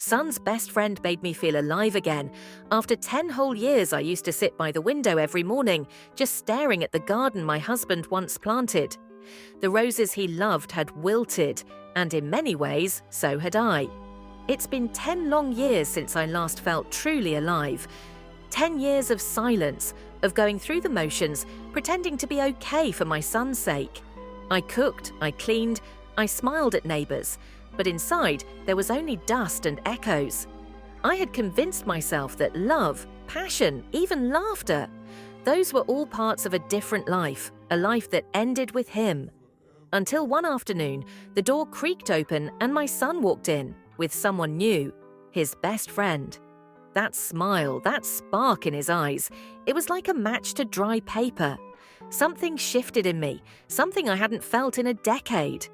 Son's best friend made me feel alive again. After 10 whole years, I used to sit by the window every morning, just staring at the garden my husband once planted. The roses he loved had wilted, and in many ways, so had I. It's been 10 long years since I last felt truly alive. 10 years of silence, of going through the motions, pretending to be okay for my son's sake. I cooked, I cleaned, I smiled at neighbours, but inside there was only dust and echoes. I had convinced myself that love, passion, even laughter, those were all parts of a different life, a life that ended with him. Until one afternoon, the door creaked open and my son walked in, with someone new, his best friend. That smile, that spark in his eyes, it was like a match to dry paper. Something shifted in me, something I hadn't felt in a decade.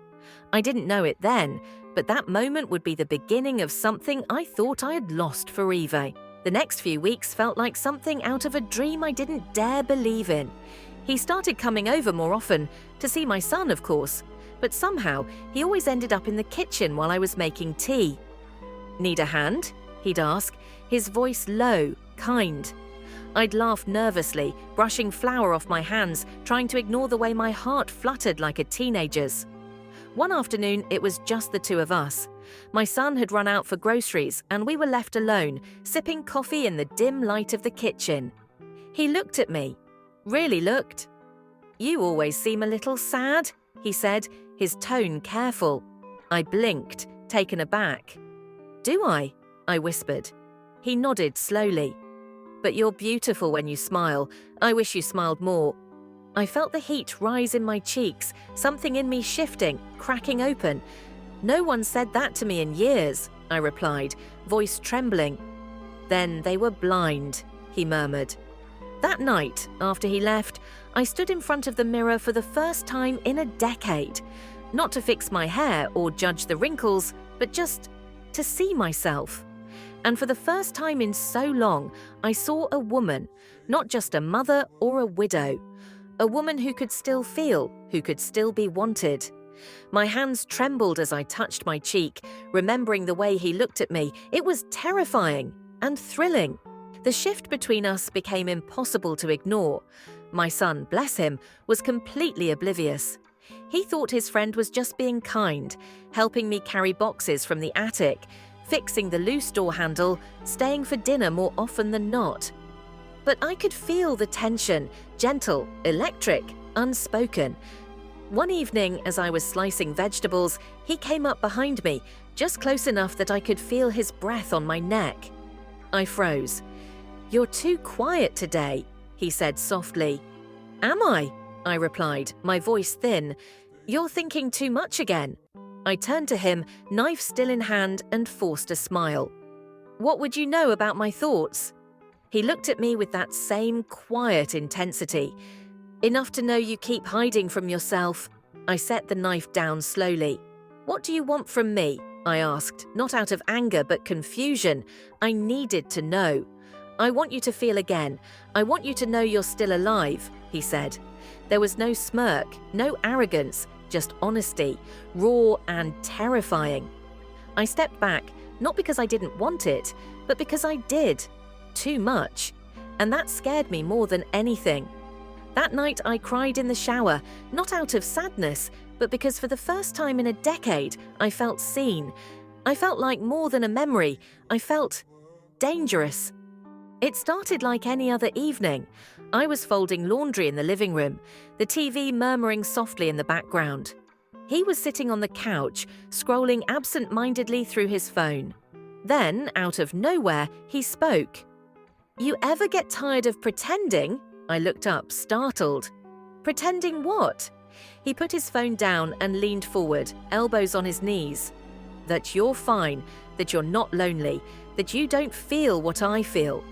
I didn't know it then, but that moment would be the beginning of something I thought I had lost forever. The next few weeks felt like something out of a dream I didn't dare believe in. He started coming over more often, to see my son, of course, but somehow he always ended up in the kitchen while I was making tea. "Need a hand?" he'd ask, his voice low, kind. I'd laugh nervously, brushing flour off my hands, trying to ignore the way my heart fluttered like a teenager's. One afternoon, it was just the two of us. My son had run out for groceries, and we were left alone, sipping coffee in the dim light of the kitchen. He looked at me. Really looked. "You always seem a little sad," he said, his tone careful. I blinked, taken aback. "Do I?" I whispered. He nodded slowly. "But you're beautiful when you smile. I wish you smiled more." I felt the heat rise in my cheeks, something in me shifting, cracking open. "No one said that to me in years," I replied, voice trembling. "Then they were blind," he murmured. That night, after he left, I stood in front of the mirror for the first time in a decade. Not to fix my hair or judge the wrinkles, but just to see myself. And for the first time in so long, I saw a woman, not just a mother or a widow. A woman who could still feel, who could still be wanted. My hands trembled as I touched my cheek, remembering the way he looked at me. It was terrifying and thrilling. The shift between us became impossible to ignore. My son, bless him, was completely oblivious. He thought his friend was just being kind, helping me carry boxes from the attic, fixing the loose door handle, staying for dinner more often than not. But I could feel the tension, gentle, electric, unspoken. One evening, as I was slicing vegetables, he came up behind me, just close enough that I could feel his breath on my neck. I froze. "You're too quiet today," he said softly. "Am I?" I replied, my voice thin. "You're thinking too much again." I turned to him, knife still in hand, and forced a smile. "What would you know about my thoughts?" He looked at me with that same quiet intensity. "Enough to know you keep hiding from yourself." I set the knife down slowly. "What do you want from me?" I asked, not out of anger but confusion. I needed to know. "I want you to feel again. I want you to know you're still alive," he said. There was no smirk, no arrogance, just honesty, raw and terrifying. I stepped back, not because I didn't want it, but because I did. Too much. And that scared me more than anything. That night I cried in the shower, not out of sadness, but because for the first time in a decade, I felt seen. I felt like more than a memory. I felt dangerous. It started like any other evening. I was folding laundry in the living room, the TV murmuring softly in the background. He was sitting on the couch, scrolling absent-mindedly through his phone. Then, out of nowhere, he spoke. "You ever get tired of pretending?" I looked up, startled. "Pretending what?" He put his phone down and leaned forward, elbows on his knees. "That you're fine, that you're not lonely, that you don't feel what I feel."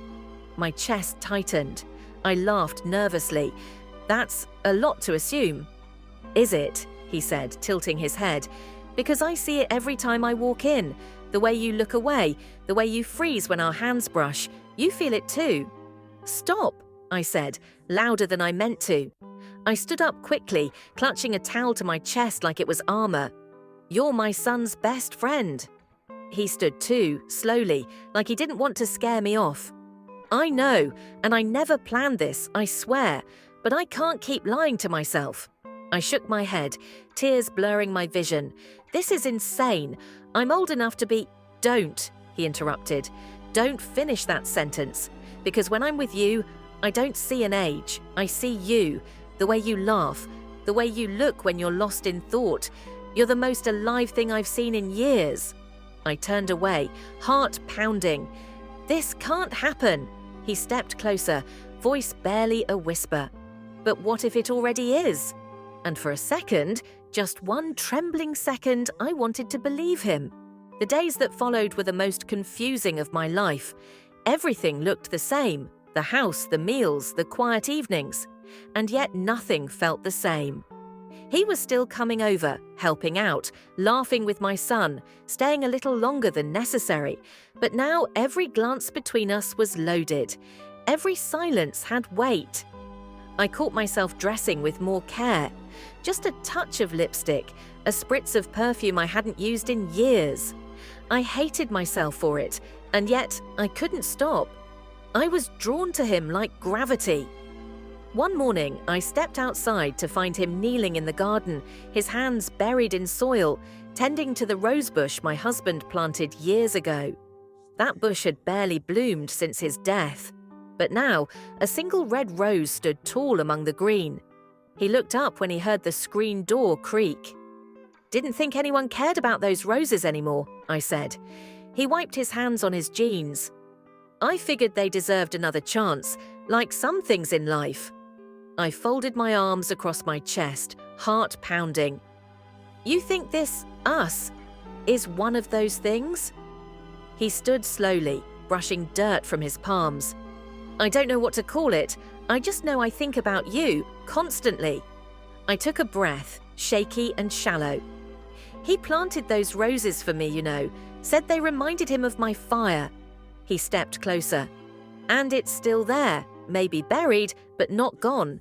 My chest tightened. I laughed nervously. "That's a lot to assume." "Is it?" he said, tilting his head. "Because I see it every time I walk in. The way you look away, the way you freeze when our hands brush. You feel it too." "Stop," I said, louder than I meant to. I stood up quickly, clutching a towel to my chest like it was armor. "You're my son's best friend." He stood too, slowly, like he didn't want to scare me off. I know, and I never planned this, I swear, but I can't keep lying to myself. I shook my head, tears blurring my vision. This is insane. I'm old enough to be— Don't, he interrupted. Don't finish that sentence, because when I'm with you, I don't see an age. I see you, the way you laugh, the way you look when you're lost in thought. You're the most alive thing I've seen in years. I turned away, heart pounding. This can't happen. He stepped closer, voice barely a whisper. But what if it already is? And for a second, just one trembling second, I wanted to believe him. The days that followed were the most confusing of my life. Everything looked the same. The house, the meals, the quiet evenings. And yet nothing felt the same. He was still coming over, helping out, laughing with my son, staying a little longer than necessary. But now every glance between us was loaded. Every silence had weight. I caught myself dressing with more care. Just a touch of lipstick, a spritz of perfume I hadn't used in years. I hated myself for it, and yet I couldn't stop. I was drawn to him like gravity. One morning, I stepped outside to find him kneeling in the garden, his hands buried in soil, tending to the rosebush my husband planted years ago. That bush had barely bloomed since his death. But now, a single red rose stood tall among the green. He looked up when he heard the screen door creak. Didn't think anyone cared about those roses anymore, I said. He wiped his hands on his jeans. I figured they deserved another chance, like some things in life. I folded my arms across my chest, heart pounding. You think this, us, is one of those things? He stood slowly, brushing dirt from his palms. I don't know what to call it. I just know I think about you, constantly. I took a breath, shaky and shallow. He planted those roses for me, you know, said they reminded him of my fire. He stepped closer. And it's still there, maybe buried, but not gone.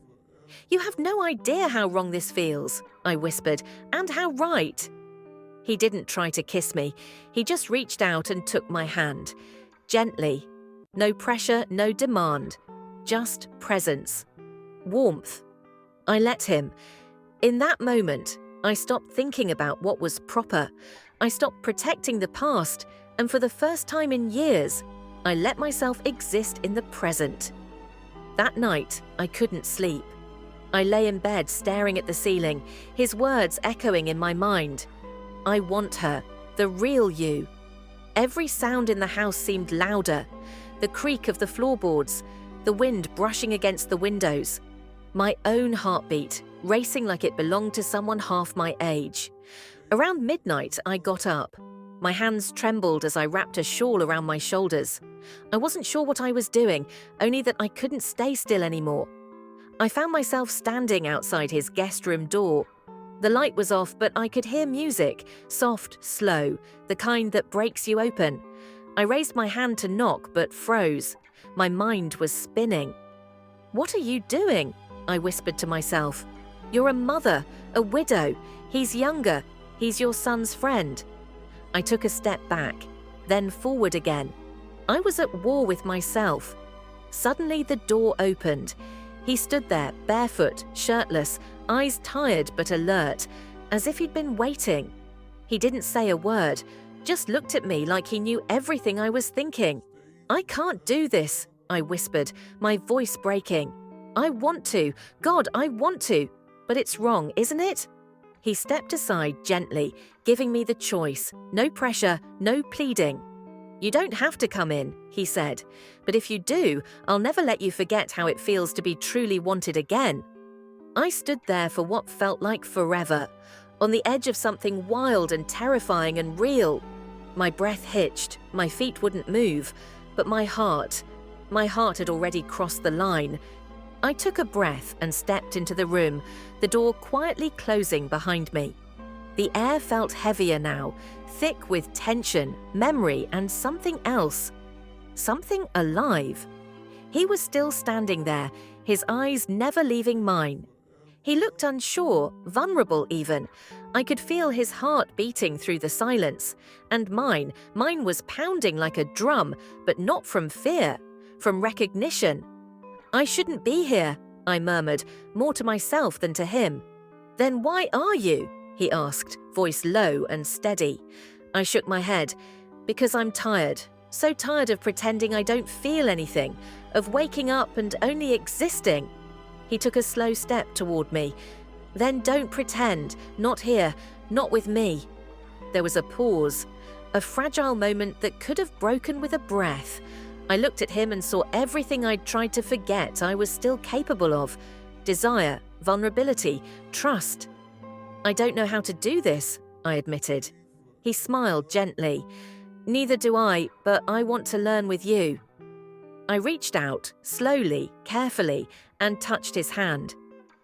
You have no idea how wrong this feels, I whispered, and how right. He didn't try to kiss me. He just reached out and took my hand. Gently. No pressure, no demand. Just presence. Warmth. I let him. In that moment, I stopped thinking about what was proper. I stopped protecting the past, and for the first time in years, I let myself exist in the present. That night, I couldn't sleep. I lay in bed staring at the ceiling, his words echoing in my mind. I want her, the real you. Every sound in the house seemed louder. The creak of the floorboards, the wind brushing against the windows. My own heartbeat, racing like it belonged to someone half my age. Around midnight, I got up. My hands trembled as I wrapped a shawl around my shoulders. I wasn't sure what I was doing, only that I couldn't stay still anymore. I found myself standing outside his guest room door. The light was off, but I could hear music, soft, slow, the kind that breaks you open. I raised my hand to knock, but froze. My mind was spinning. What are you doing? I whispered to myself. You're a mother, a widow. He's younger. He's your son's friend. I took a step back, then forward again. I was at war with myself. Suddenly the door opened. He stood there, barefoot, shirtless, eyes tired but alert, as if he'd been waiting. He didn't say a word, just looked at me like he knew everything I was thinking. I can't do this, I whispered, my voice breaking. I want to. God, I want to. But it's wrong, isn't it? He stepped aside gently, giving me the choice. No pressure, no pleading. You don't have to come in, he said. But if you do, I'll never let you forget how it feels to be truly wanted again. I stood there for what felt like forever, on the edge of something wild and terrifying and real. My breath hitched, my feet wouldn't move, but my heart had already crossed the line. I took a breath and stepped into the room, the door quietly closing behind me. The air felt heavier now, thick with tension, memory, and something else. Something alive. He was still standing there, his eyes never leaving mine. He looked unsure, vulnerable even. I could feel his heart beating through the silence. And mine was pounding like a drum, but not from fear, from recognition. "I shouldn't be here," I murmured, more to myself than to him. "Then why are you?" he asked, voice low and steady. I shook my head. "Because I'm tired. So tired of pretending I don't feel anything, of waking up and only existing." He took a slow step toward me. "Then don't pretend. Not here. Not with me." There was a pause, a fragile moment that could have broken with a breath. I looked at him and saw everything I'd tried to forget I was still capable of. Desire, vulnerability, trust. "I don't know how to do this," I admitted. He smiled gently. "Neither do I, but I want to learn with you." I reached out, slowly, carefully, and touched his hand.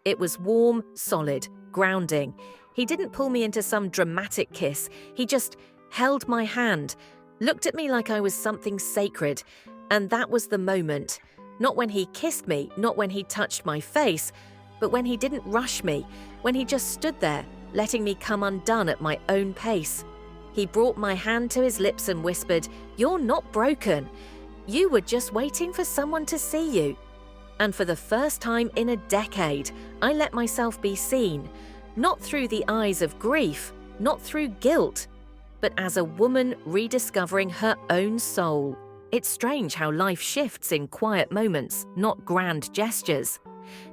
It was warm, solid, grounding. He didn't pull me into some dramatic kiss. He just held my hand, looked at me like I was something sacred. And that was the moment. Not when he kissed me, not when he touched my face, but when he didn't rush me, when he just stood there, letting me come undone at my own pace. He brought my hand to his lips and whispered, "You're not broken. You were just waiting for someone to see you." And for the first time in a decade, I let myself be seen, not through the eyes of grief, not through guilt, but as a woman rediscovering her own soul. It's strange how life shifts in quiet moments, not grand gestures.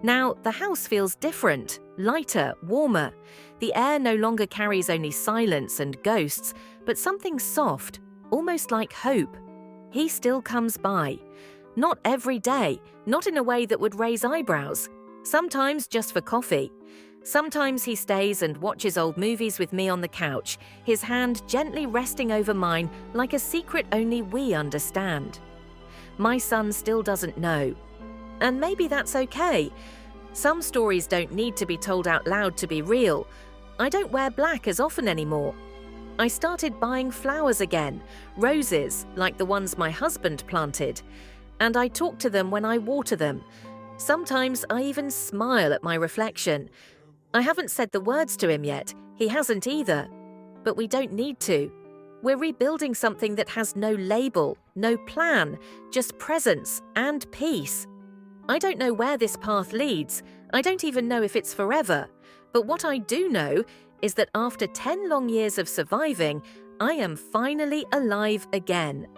Now, the house feels different, lighter, warmer. The air no longer carries only silence and ghosts, but something soft, almost like hope. He still comes by. Not every day, not in a way that would raise eyebrows. Sometimes just for coffee. Sometimes he stays and watches old movies with me on the couch, his hand gently resting over mine like a secret only we understand. My son still doesn't know. And maybe that's okay. Some stories don't need to be told out loud to be real. I don't wear black as often anymore. I started buying flowers again, roses like the ones my husband planted. And I talk to them when I water them. Sometimes I even smile at my reflection. I haven't said the words to him yet, he hasn't either. But we don't need to. We're rebuilding something that has no label, no plan, just presence and peace. I don't know where this path leads. I don't even know if it's forever. But what I do know is that after 10 long years of surviving, I am finally alive again.